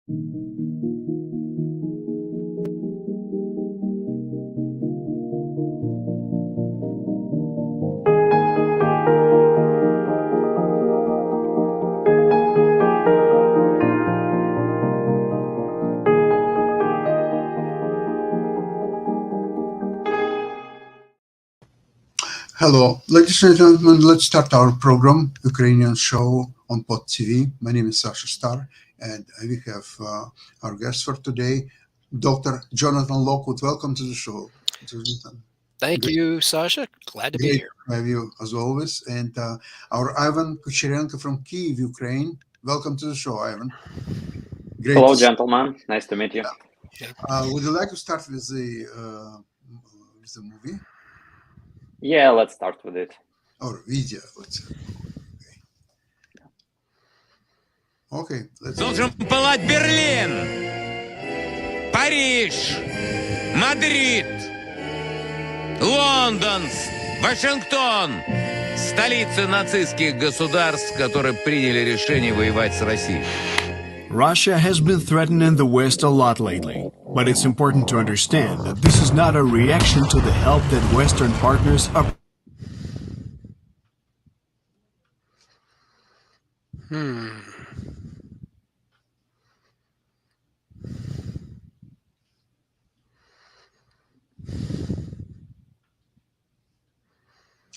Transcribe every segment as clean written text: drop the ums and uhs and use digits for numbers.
Hello, ladies and gentlemen. Let's start our program, Ukrainian show on Pod TV. My name is Sasha Star, and we have our guest for today, Dr. Jonathan Lockwood. Welcome to the show, Jonathan. Thank you, Sasha. Glad to be Great here. to have you as always. And our Ivan Kucherenko from Kyiv, Ukraine. Welcome to the show, Ivan. Great. Hello, gentlemen. Nice to meet you. Would you like to start with the movie? Yeah, let's start with it. Or video, let's say. Okay, let's Должен пылать Берлин, Париж, Мадрид, Лондон, Вашингтон, столицы нацистских государств, которые приняли решение воевать с Россией. Russia has been threatening the West a lot lately, but it's important to understand that this is not a reaction to the help that Western partners are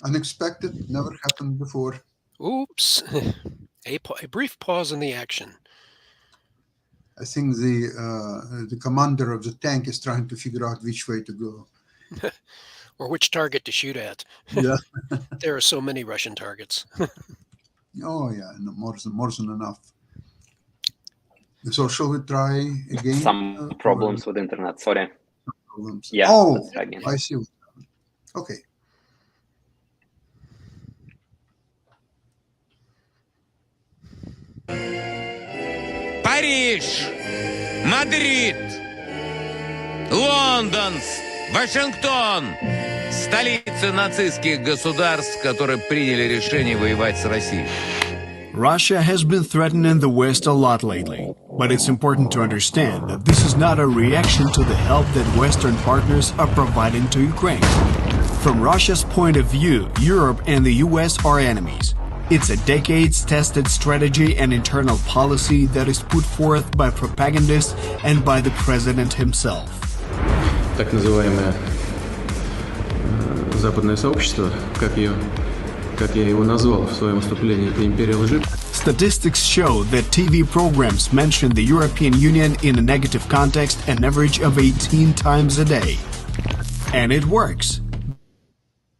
Unexpected, never happened before. Oops. A brief pause in the action. I think the commander of the tank is trying to figure out which way to go. Or which target to shoot at. Yeah. There are so many Russian targets. Oh yeah, no, more than enough. So shall we try again? Some problems with internet. Sorry. Problems. Yeah. Oh, let's try again. I see. Okay. Париж, Мадрид, Лондон, Вашингтон, столицы нацистских государств, которые приняли решение воевать с Россией. Russia has been threatening the West a lot lately, but it's important to understand that this is not a reaction to the help that Western partners are providing to Ukraine. From Russia's point of view, Europe and the US are enemies. It's a decades-tested strategy and internal policy that is put forth by propagandists and by the president himself. Так называемое западное сообщество, как я его назвал в своем выступлении, это империя лжи. Statistics show that TV programs mention the European Union in a negative context an average of 18 times a day. And it works.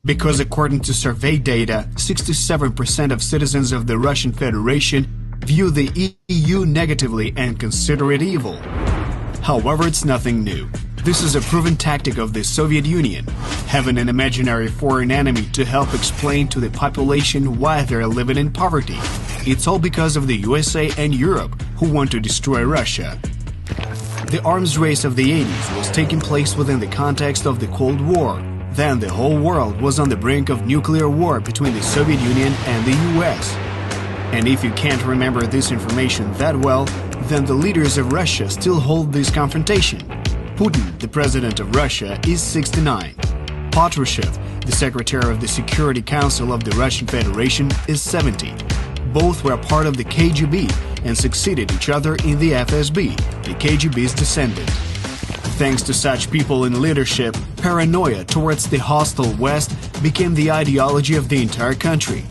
Because according to survey data, 67% of citizens of the Russian Federation view the EU negatively and consider it evil. However, it's nothing new. This is a proven tactic of the Soviet Union, having an imaginary foreign enemy to help explain to the population why they're living in poverty. It's all because of the USA and Europe, who want to destroy Russia. The arms race of the 80s was taking place within the context of the Cold War. Then the whole world was on the brink of nuclear war between the Soviet Union and the US. And if you can't remember this information that well, then the leaders of Russia still hold this confrontation. Putin, the president of Russia, is 69. Patrushev, the secretary of the Security Council of the Russian Federation, is 70. Both were part of the KGB and succeeded each other in the FSB, the KGB's descendant. Thanks to such people in leadership, paranoia towards the hostile West became the ideology of the entire country.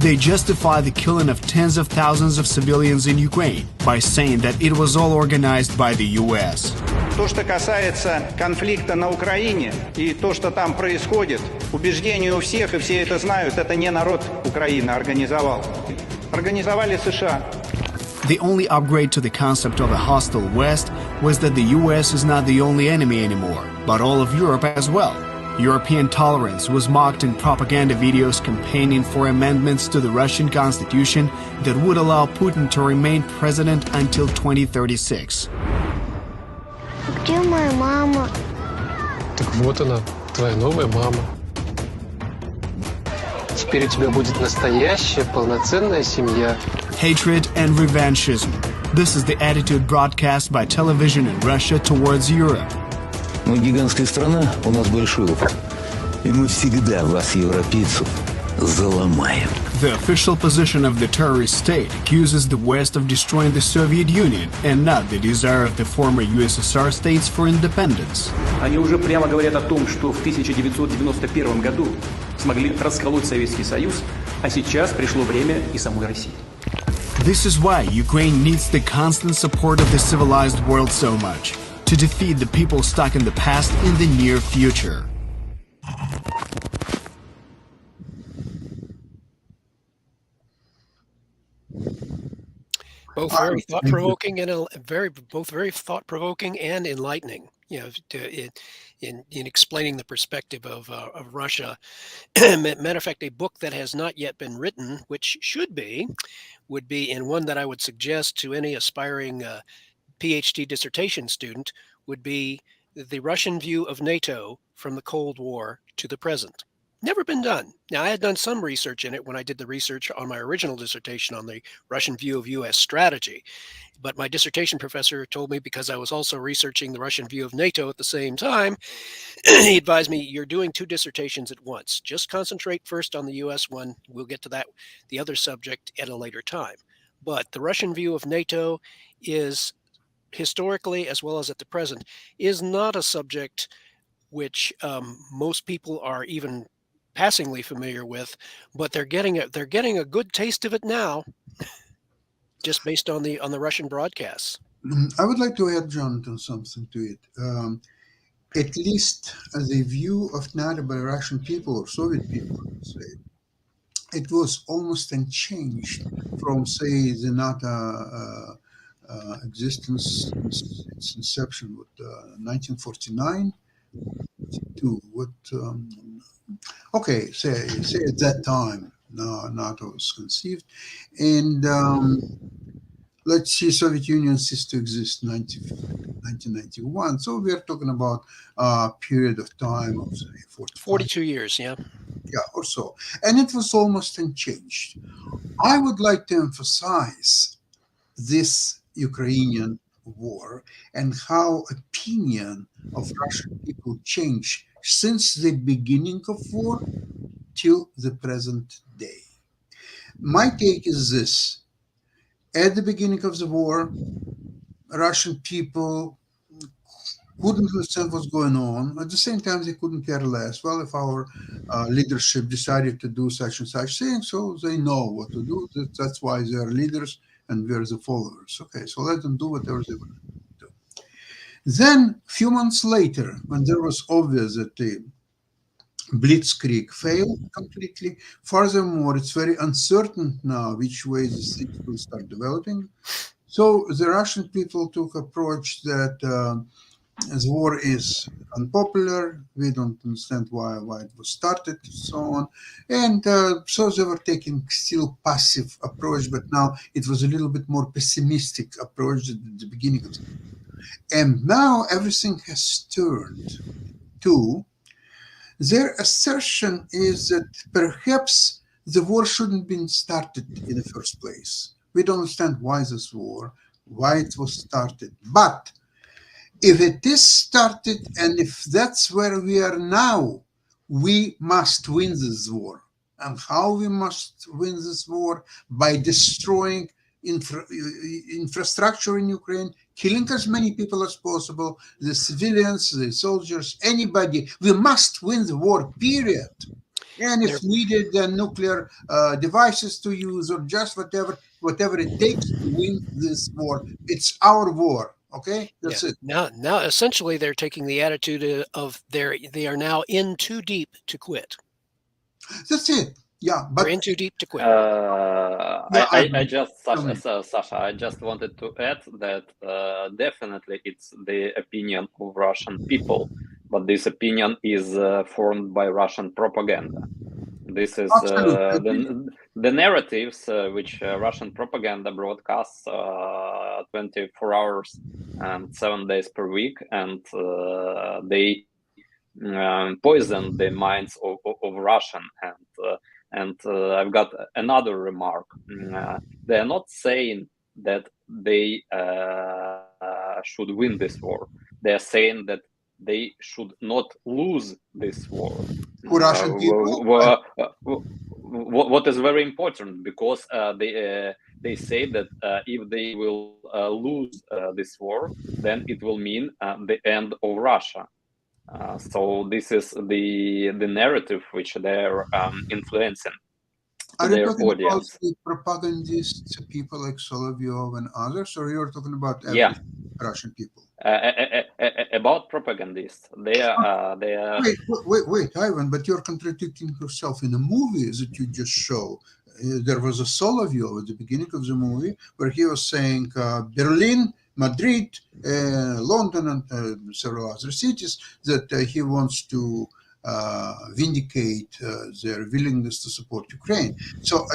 They justify the killing of tens of thousands of civilians in Ukraine by saying that it was all organized by the US. То, что касается конфликта на Украине и то, что там происходит, убеждение у всех, и все это знают, это не народ Украины организовал. Организовали США. The only upgrade to the concept of a hostile West was that the US is not the only enemy anymore, but all of Europe as well. European tolerance was mocked in propaganda videos campaigning for amendments to the Russian constitution that would allow Putin to remain president until 2036. Где моя мама? Так вот она, твоя новая мама. Теперь у тебя будет настоящая, полноценная семья. Hatred and revanchism. This is the attitude broadcast by television in Russia towards Europe. Мы гигантская страна, у нас большой опыт. И мы всегда вас, европейцев, заломаем. The official position of the terrorist state accuses the West of destroying the Soviet Union and not the desire of the former USSR states for independence. Они уже прямо говорят о том, что в 1991 году смогли расколоть Советский Союз, а сейчас пришло время и самой России. This is why Ukraine needs the constant support of the civilized world so much, to defeat the people stuck in the past in the near future. Both very thought-provoking and enlightening. You know, in explaining the perspective of Russia. Matter of fact, a book that has not yet been written, which would be, and one that I would suggest to any aspiring PhD dissertation student, would be The Russian View of NATO from the Cold War to the Present. Never been done. Now, I had done some research in it when I did the research on my original dissertation on the Russian view of U.S. strategy. But my dissertation professor told me, because I was also researching the Russian view of NATO at the same time, he advised me, you're doing two dissertations at once. Just concentrate first on the U.S. one. We'll get to that, the other subject, at a later time. But the Russian view of NATO is, historically as well as at the present, is not a subject which most people are even passingly familiar with, but they're getting a good taste of it now, just based on the Russian broadcasts. I would like to add, Jonathan, something to it. At least the view of NATO by Russian people or Soviet people, I would say, it was almost unchanged from, say, the NATO existence, its inception with 1949 to what. Okay, say at that time, NATO was conceived, and let's see, Soviet Union ceased to exist in 1991. So we are talking about a period of time of, say, 42 years, yeah, or so, and it was almost unchanged. I would like to emphasize this Ukrainian war and how opinion of Russian people changed since the beginning of war till the present day. My take is this: at the beginning of the war, Russian people couldn't understand what's going on. At the same time, they couldn't care less. Well, if our leadership decided to do such and such things, so they know what to do. That's why they are leaders and we're the followers. Okay, so let them do whatever they want to do. Then, a few months later, when there was obvious that the Blitzkrieg failed completely, furthermore, it's very uncertain now which way these things will start developing. So the Russian people took approach that the war is unpopular, we don't understand why it was started, and so on. And so they were taking still passive approach, but now it was a little bit more pessimistic approach at the beginning of the war. And now everything has turned to their assertion is that perhaps the war shouldn't have been started in the first place. We don't understand why this war, why it was started. But if it is started and if that's where we are now, we must win this war. And how we must win this war? By destroying infrastructure in Ukraine, killing as many people as possible, the civilians, the soldiers, anybody. We must win the war, period. And if needed, then nuclear devices to use or just whatever it takes to win this war. It's our war. Okay, that's it. Now, essentially, they're taking the attitude of they are now in too deep to quit. That's it. Yeah, but they're in too deep to quit. Sasha, I just wanted to add that definitely it's the opinion of Russian people, but this opinion is formed by Russian propaganda. This is the narratives which Russian propaganda broadcasts 24 hours and 7 days per week, and they poison the minds of Russian. And I've got another remark. They are not saying that they should win this war. They are saying that they should not lose this war. Who, Russian people? What is very important, because they say that if they will lose this war, then it will mean the end of Russia. So this is the narrative which they're influencing Are their you talking audience. about the propagandists, people like Solovyov and others, or you're talking about Yeah. Russian people? About propagandists, they are. Wait, Ivan, but you're contradicting yourself. In the movie that you just show, there was a Solovyov at the beginning of the movie where he was saying Berlin, Madrid, London, and several other cities that he wants to vindicate their willingness to support Ukraine. So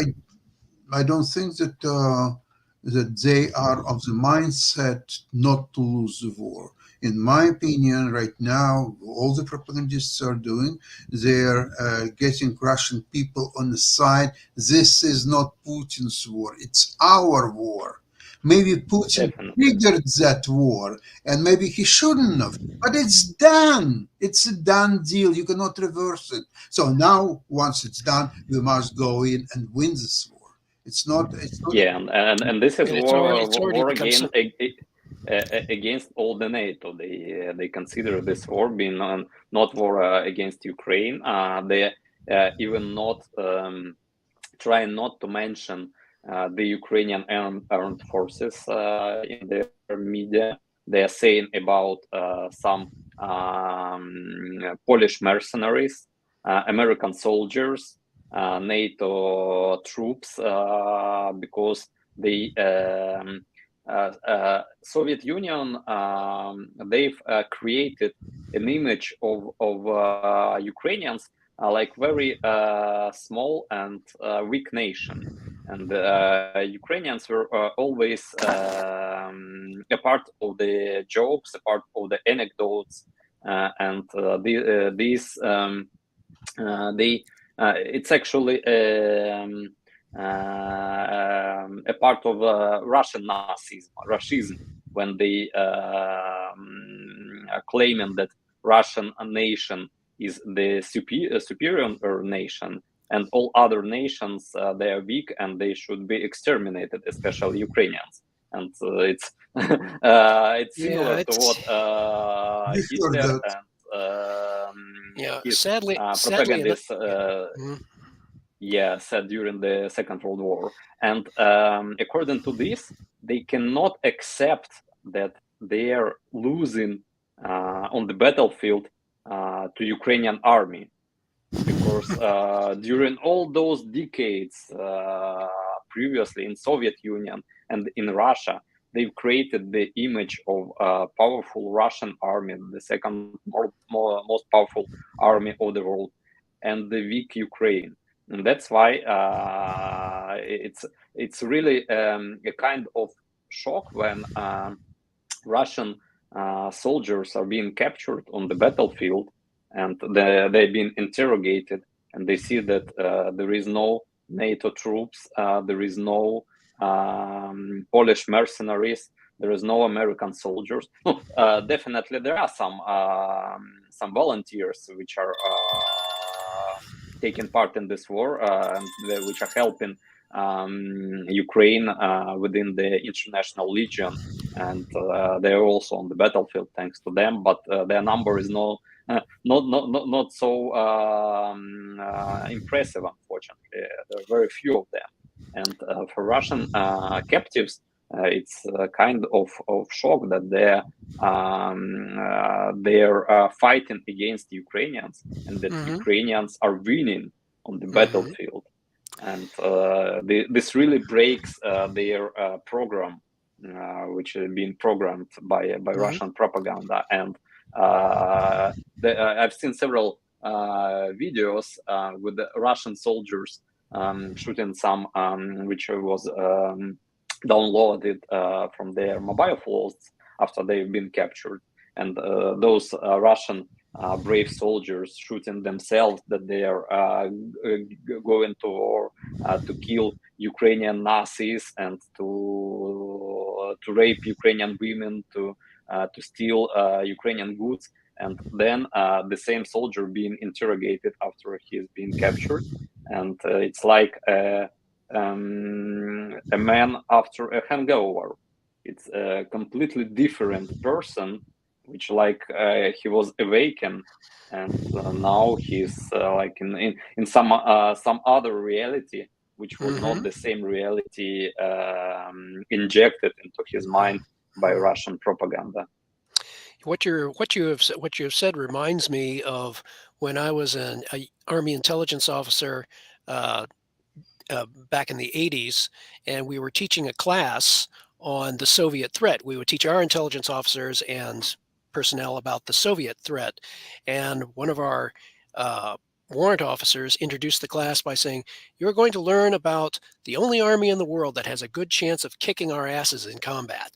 I don't think that that they are of the mindset not to lose the war. In my opinion, right now, all the propagandists are doing, they're getting Russian people on the side. This is not Putin's war, it's our war. Maybe Putin triggered that war, and maybe he shouldn't have, but it's done. It's a done deal. You cannot reverse it. So now, once it's done, we must go in and win this war. It's not. Yeah, and this is war become against all the NATO. They consider this war being not war against Ukraine. They even not trying not to mention the Ukrainian armed forces in their media. They are saying about some Polish mercenaries, American soldiers, NATO troops, because the Soviet Union, they've created an image of Ukrainians like very small and weak nation. And Ukrainians were always a part of the jokes, a part of the anecdotes, and it's actually a part of Russian Nazism, when they claiming that Russian nation is the superior nation, and all other nations they are weak and they should be exterminated, especially Ukrainians. And it's similar to what Hitler and his propagandists said during the Second World War. And according to this, they cannot accept that they are losing on the battlefield to Ukrainian army, because during all those decades previously in Soviet Union and in Russia, they've created the image of a powerful Russian army, the second most powerful army of the world, and the weak Ukraine. And that's why it's really a kind of shock when Russian soldiers are being captured on the battlefield, and they've been interrogated, and they see that there is no NATO troops, there is no Polish mercenaries, there is no American soldiers. Definitely, there are some volunteers which are taking part in this war, which are helping Ukraine within the International Legion, and they are also on the battlefield thanks to them. But their number is not so impressive, unfortunately. There are very few of them, and for Russian captives, it's a kind of shock that they're fighting against Ukrainians, and that Ukrainians are winning on the battlefield. And this really breaks their program, which is being programmed by Russian propaganda. And I've seen several videos with the Russian soldiers shooting some, which was downloaded from their mobile phones after they've been captured. And those Russian brave soldiers shooting themselves that they are going to war to kill Ukrainian Nazis and to rape Ukrainian women, to steal Ukrainian goods, and then the same soldier being interrogated after he's been captured, and it's like a man after a hangover. It's a completely different person, which like he was awakened, and now he's like in some other reality, which was not the same reality injected into his mind by Russian propaganda. What you have said reminds me of when I was an Army intelligence officer back in the 80s, and we were teaching a class on the Soviet threat. We would teach our intelligence officers and personnel about the Soviet threat, and one of our warrant officers introduced the class by saying, "You're going to learn about the only army in the world that has a good chance of kicking our asses in combat."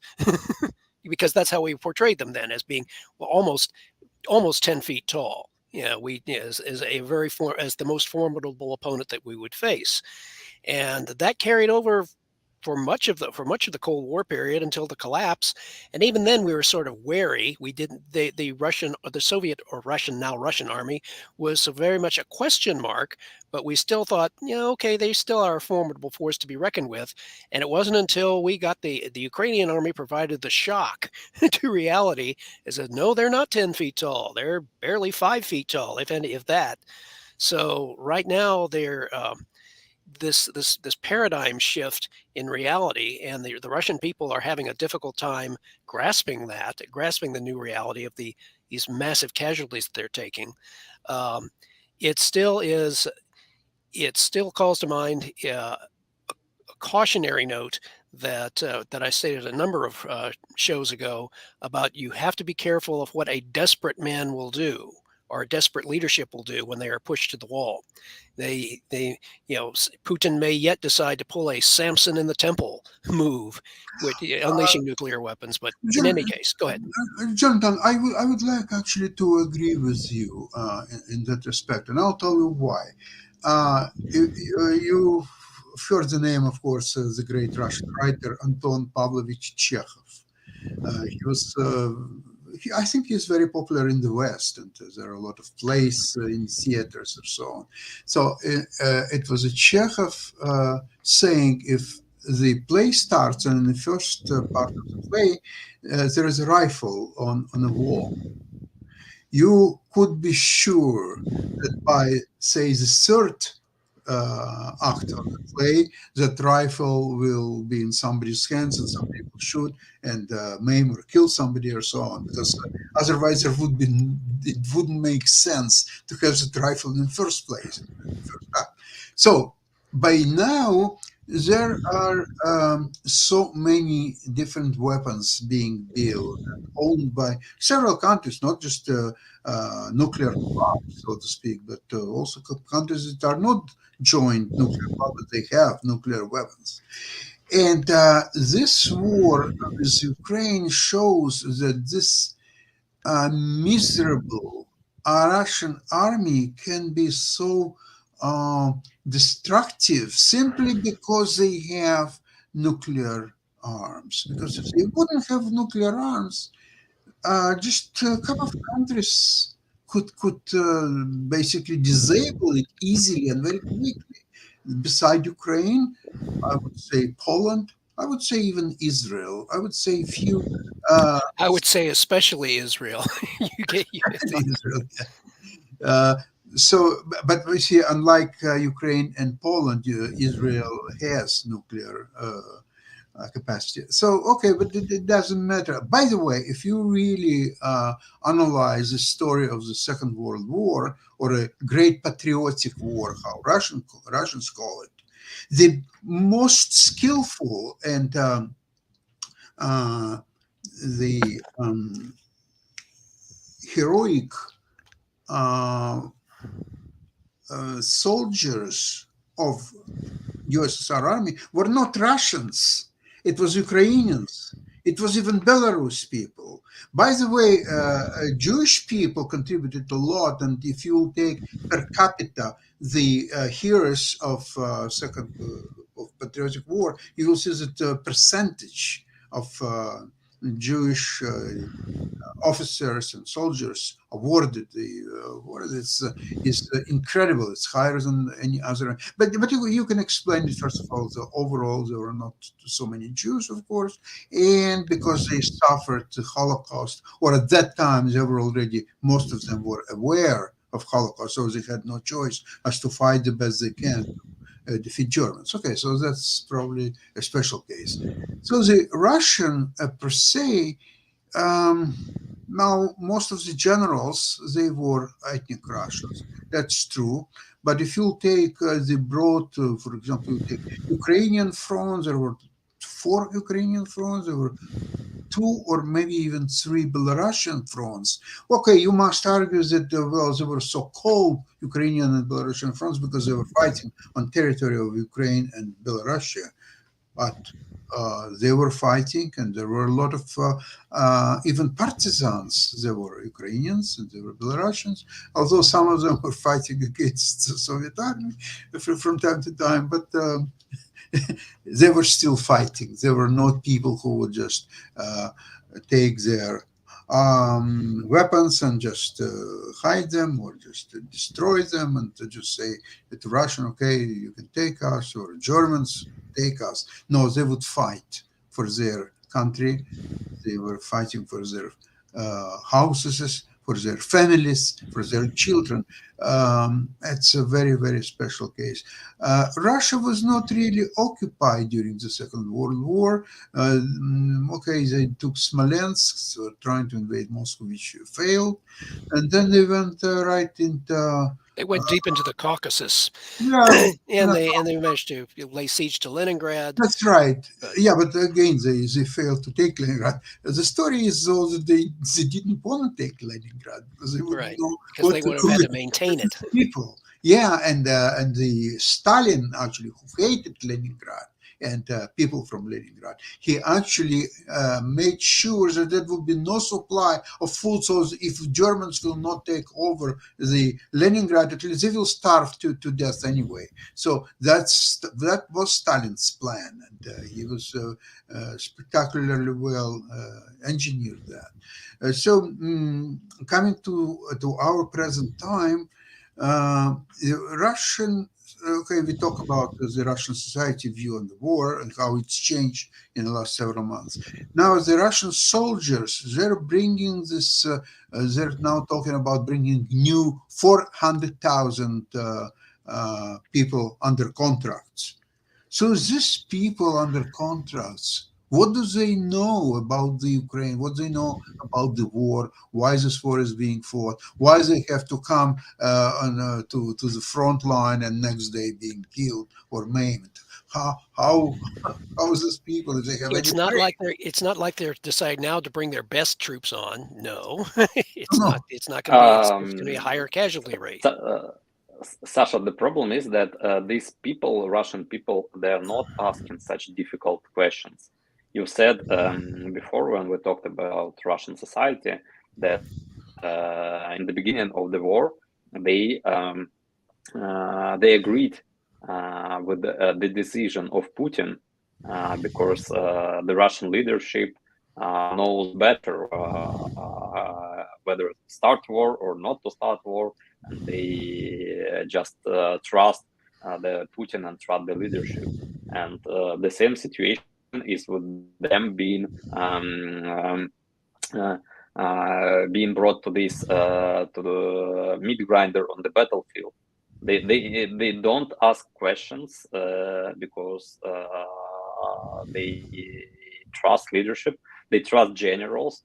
Because that's how we portrayed them then, as being almost 10 feet tall. As the most formidable opponent that we would face, and that carried over for much of the Cold War period until the collapse. And even then, we were sort of wary. We didn't. The Russian, or the Soviet, or Russian, now Russian army was very much a question mark, but we still thought, okay, they still are a formidable force to be reckoned with. And it wasn't until we got the Ukrainian army provided the shock to reality, is that no, they're not 10 feet tall. They're barely 5 feet tall, if that. So right now they're this paradigm shift in reality, and the Russian people are having a difficult time grasping the new reality of these massive casualties that they're taking. It still calls to mind a cautionary note that I stated a number of shows ago about, you have to be careful of what a desperate man will do, or a desperate leadership will do when they are pushed to the wall. Putin may yet decide to pull a Samson in the temple move, with unleashing nuclear weapons. But in any case, go ahead. Jonathan, I would like actually to agree with you in that respect, and I'll tell you why. You heard the name, of course, the great Russian writer Anton Pavlovich Chekhov. He was. I think he's very popular in the West, and there are a lot of plays in theaters and so on. So it was a Chekhov saying, if the play starts and in the first part of the play there is a rifle on a wall, you could be sure that by, say, the third act of the play, that rifle will be in somebody's hands and somebody will shoot and maim or kill somebody or so on, because otherwise it wouldn't make sense to have that rifle in the first place. So by now there are so many different weapons being built and owned by several countries, not just nuclear arms, so to speak, but also countries that are not joint nuclear power, but they have nuclear weapons. And this war with Ukraine shows that this miserable Russian army can be so destructive simply because they have nuclear arms. Because if they wouldn't have nuclear arms, just a couple of countries could basically disable it easily and very quickly. Beside Ukraine, I would say Poland, I would say even Israel, I would say a few. I would say especially Israel. Israel, yeah. So, but we see, unlike Ukraine and Poland, Israel has nuclear capacity. So, okay, but it doesn't matter. By the way, if you really analyze the story of the Second World War, or a Great Patriotic War, how Russians call it, the most skillful and the heroic soldiers of USSR army were not Russians. It was Ukrainians. It was even Belarus people. By the way, Jewish people contributed a lot, and if you take per capita the heroes of Second of Patriotic War, you will see that the percentage of Jewish officers and soldiers awarded the award is incredible. It's higher than any other. But you can explain it. First of all, overall there were not so many Jews, of course, and because they suffered the Holocaust, or at that time they were already, most of them were aware of Holocaust, so they had no choice as to fight the best they can to defeat Germans. Okay, so that's probably a special case. So the Russian per se. Now, most of the generals, they were ethnic Russians. That's true. But if you take the broad, for example, you take Ukrainian front, there were 4 Ukrainian fronts, there were 2 or maybe even 3 Belarusian fronts. Okay, you must argue that, well, they were so-called Ukrainian and Belarusian fronts because they were fighting on territory of Ukraine and Belarusia. But they were fighting, and there were a lot of even partisans. There were Ukrainians and there were Belarusians, although some of them were fighting against the Soviet army from time to time, but they were still fighting. They were not people who would just take their weapons and just hide them or just destroy them and to just say to Russian, okay, you can take us, or Germans take us. No, they would fight for their country. They were fighting for their houses, for their families, for their children. It's a very, very special case. Russia was not really occupied during the Second World War. Okay, they took Smolensk, so trying to invade Moscow, which failed. And then they went right into... They went deep into the Caucasus, yeah, and they managed to lay siege to Leningrad. That's right. Yeah, but again, they failed to take Leningrad. The story is though that they didn't want to take Leningrad because they wouldn't know because they would have had to maintain it. People, yeah, and the Stalin actually, who hated Leningrad and people from Leningrad, he actually made sure that there would be no supply of food. So if Germans will not take over the Leningrad, at least they will starve to death anyway. So that was Stalin's plan, and he was spectacularly well engineered that. So coming to our present time, the Russian. Okay, we talk about the Russian society view on the war and how it's changed in the last several months. Now, the Russian soldiers, they're bringing this, they're now talking about bringing new 400,000 people under contracts. So these people under contracts, what do they know about the Ukraine? What do they know about the war? Why this war is being fought? Why they have to come to the front line and next day being killed or maimed? How is this people? If they have it's not like they're deciding now to bring their best troops on. No, it's not. It's not going to be. It's going to be a higher casualty rate. Sasha, the problem is that these people, Russian people, they are not asking such difficult questions. You said before when we talked about Russian society that in the beginning of the war they agreed with the decision of Putin because the Russian leadership knows better whether to start war or not to start war, and they just trust the Putin and trust the leadership. And the same situation is with them being brought to this to the meat grinder on the battlefield. They don't ask questions because they trust leadership. They trust generals.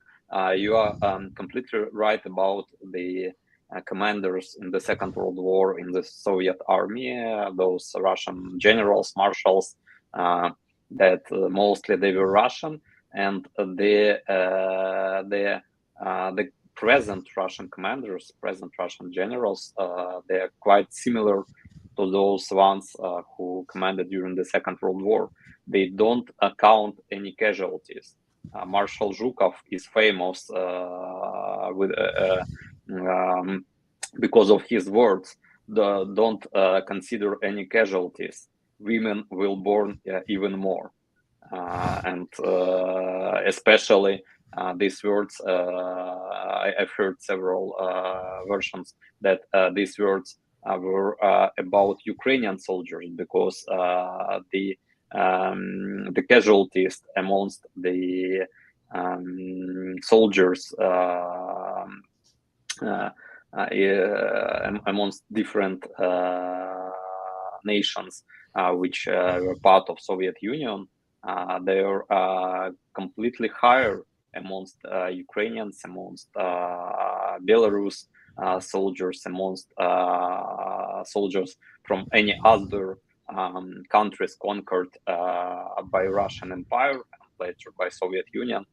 You are completely right about the commanders in the Second World War in the Soviet army. Those Russian generals, marshals. That mostly they were Russian, and the present Russian commanders, present Russian generals, they are quite similar to those ones who commanded during the Second World War. They don't account any casualties. Marshal Zhukov is famous because of his words. Don't consider any casualties. Women will burn even more. And especially these words, I've heard several versions that these words were about Ukrainian soldiers, because the casualties amongst the soldiers amongst different nations which were part of Soviet Union, they are completely higher amongst Ukrainians, amongst Belarus soldiers, amongst soldiers from any other countries conquered by Russian Empire, later by Soviet Union,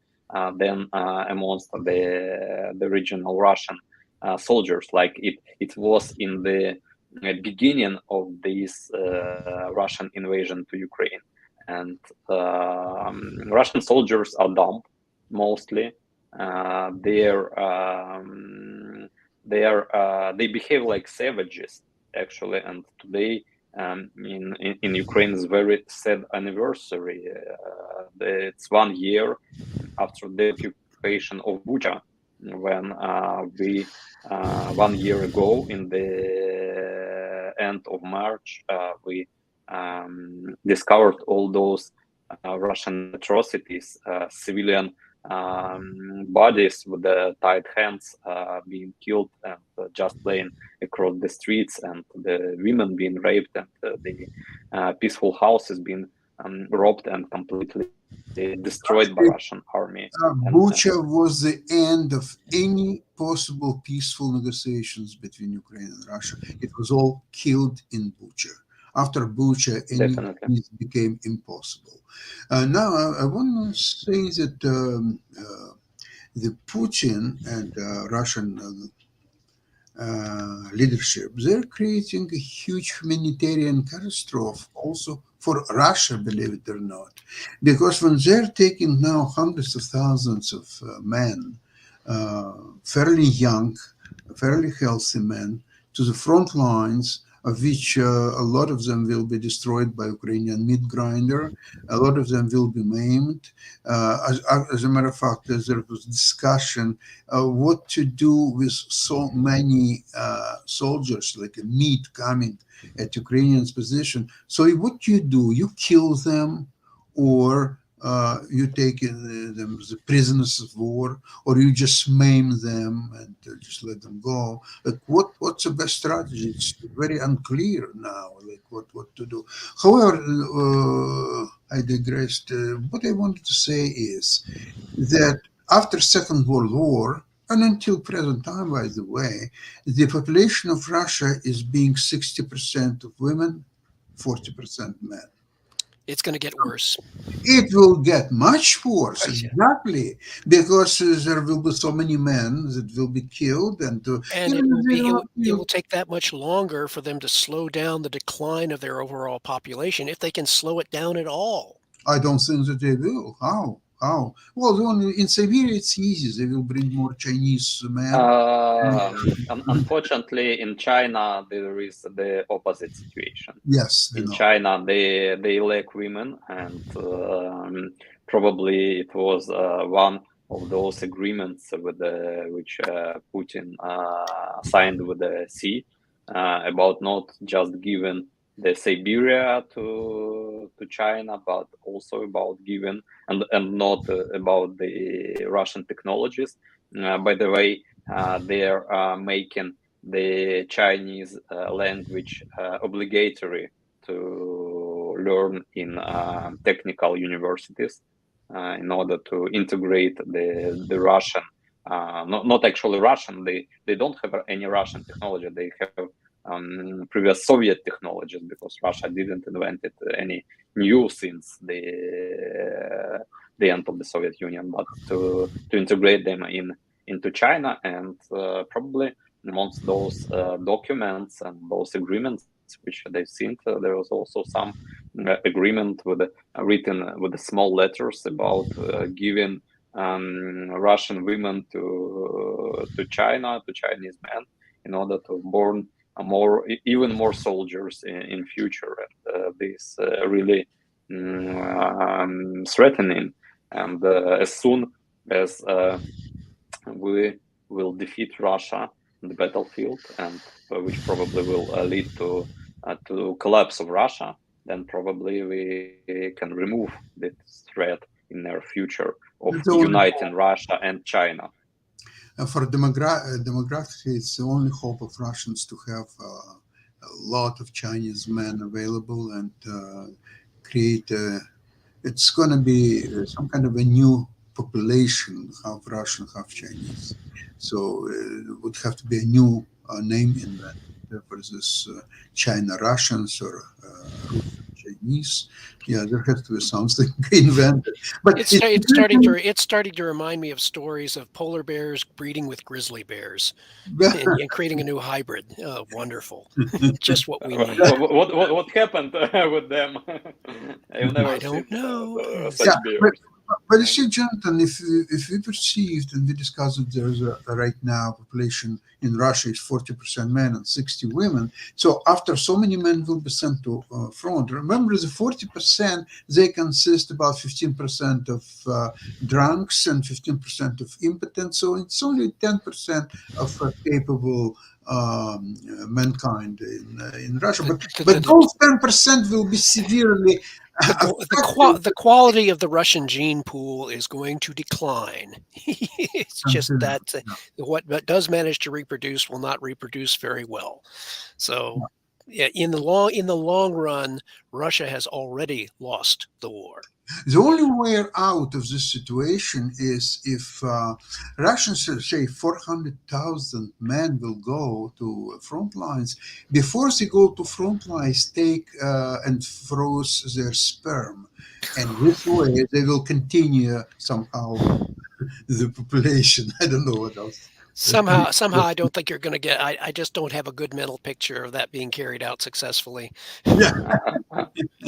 than amongst the regional Russian soldiers, like it was in the beginning of this Russian invasion to Ukraine. And Russian soldiers are dumb, mostly. They behave like savages, actually. And today, in Ukraine's very sad anniversary, it's 1 year after the occupation of Bucha, when we 1 year ago, in the end of March, we discovered all those Russian atrocities, civilian bodies with the tied hands being killed and just laying across the streets, and the women being raped, and the peaceful houses being robbed and completely destroyed by Russian army. Bucha was the end of any possible peaceful negotiations between Ukraine and Russia. It was all killed in Bucha. After Bucha, any peace became impossible. Now, I want to say that the Putin and Russian leadership, they're creating a huge humanitarian catastrophe also for Russia, believe it or not, because when they're taking now hundreds of thousands of men, fairly young, fairly healthy men, to the front lines, of which a lot of them will be destroyed by Ukrainian meat grinder, a lot of them will be maimed. As a matter of fact, there was discussion what to do with so many soldiers, like a meat coming at Ukrainians' position. So what you do, you kill them, or you take them as prisoners of war, or you just maim them and just let them go. Like what's the best strategy? It's very unclear now, like what to do. However, I digressed. What I wanted to say is that after Second World War, and until present time, by the way, the population of Russia is being 60% of women, 40% men. It's going to get worse. It will get much worse, exactly, because there will be so many men that will be killed, and it will take that much longer for them to slow down the decline of their overall population, if they can slow it down at all. I don't think that they will. How? Well, in Siberia it's easy. They will bring more Chinese men. Unfortunately, in China there is the opposite situation. Yes, in China they lack women, and probably it was one of those agreements with which Putin signed with the sea about not just giving the Siberia to China, but also about giving and not about the Russian technologies. By the way, they are making the Chinese language obligatory to learn in technical universities in order to integrate the Russian, not actually Russian. They don't have any Russian technology. They have previous Soviet technologies, because Russia didn't invent any new since the end of the Soviet Union, but to integrate them into China. And probably amongst those documents and those agreements which they've seen, there was also some agreement with written with the small letters about giving Russian women to China, to Chinese men, in order to born even more soldiers in future. And this really threatening. And as soon as we will defeat Russia on the battlefield, and which probably will lead to collapse of Russia, then probably we can remove this threat in their future of uniting Russia and China. For demography, it's the only hope of Russians to have a lot of Chinese men available and create it's going to be some kind of a new population, half Russian, half Chinese. So it would have to be a new name in that versus China Russians or Chinese. Yeah, there has to be something invented. But it's starting to remind me of stories of polar bears breeding with grizzly bears and creating a new hybrid. Oh, wonderful! Just what we need. What happened with them? I don't know. Such bears. But you see, Jonathan, if we perceived and we discussed that there's right now population in Russia is 40% men and 60 women, so after so many men will be sent to front, remember the 40%, they consist about 15% of drunks and 15% of impotents, so it's only 10% of capable mankind in Russia. But those 10% will be severely the quality of the Russian gene pool is going to decline. It's just that what does manage to reproduce will not reproduce very well. So, yeah, in the long run, Russia has already lost the war. The only way out of this situation is if Russians say 400,000 men will go to front lines. Before they go to front lines, take and froze their sperm. And this way they will continue somehow the population. I don't know what else. Somehow, I don't think you're going to get. I just don't have a good mental picture of that being carried out successfully. Yeah.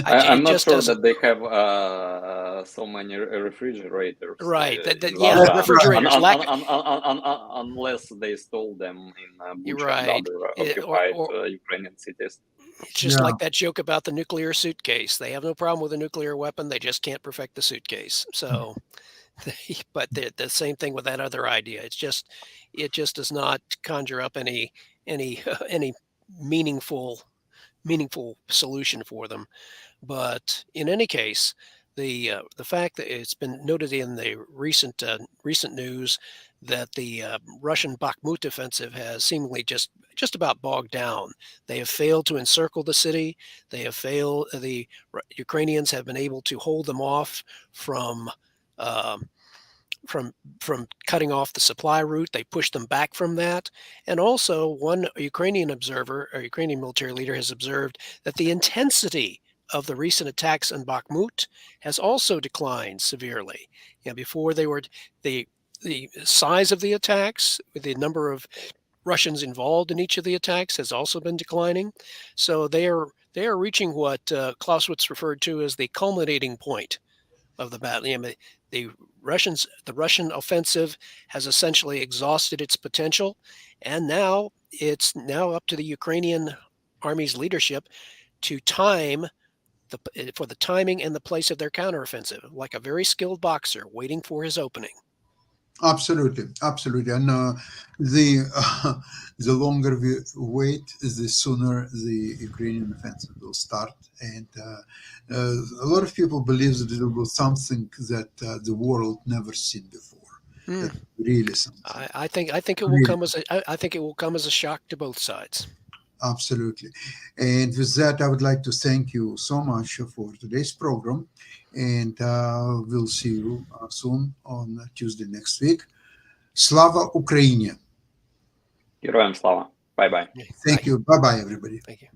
I'm not sure that they have so many refrigerators. Right. Refrigerators. Unless they stole them in Bucha right. and other occupied Ukrainian cities. It's just like that joke about the nuclear suitcase. They have no problem with a nuclear weapon. They just can't perfect the suitcase. So. But the same thing with that other idea. It just does not conjure up any meaningful solution for them. But in any case, the fact that it's been noted in the recent news that the Russian Bakhmut offensive has seemingly just about bogged down. They have failed to encircle the city. They have failed. The Ukrainians have been able to hold them off from cutting off the supply route. They pushed them back from that. And also one Ukrainian observer or Ukrainian military leader has observed that the intensity of the recent attacks on Bakhmut has also declined severely. Before they were the size of the attacks, the number of Russians involved in each of the attacks has also been declining. So they are reaching what Clausewitz referred to as the culminating point of the battle. The Russian offensive has essentially exhausted its potential, and now it's up to the Ukrainian army's leadership to time for the timing and the place of their counteroffensive, like a very skilled boxer waiting for his opening. Absolutely, and the longer we wait, the sooner the Ukrainian offensive will start. And a lot of people believe that it will be something that the world never seen before. Really something. I think it will come as a shock to both sides. Absolutely. And with that, I would like to thank you so much for today's program. And we'll see you soon on Tuesday next week. Slava Ukraini! Героям слава. Bye-bye. Thank you. Bye-bye, everybody. Thank you.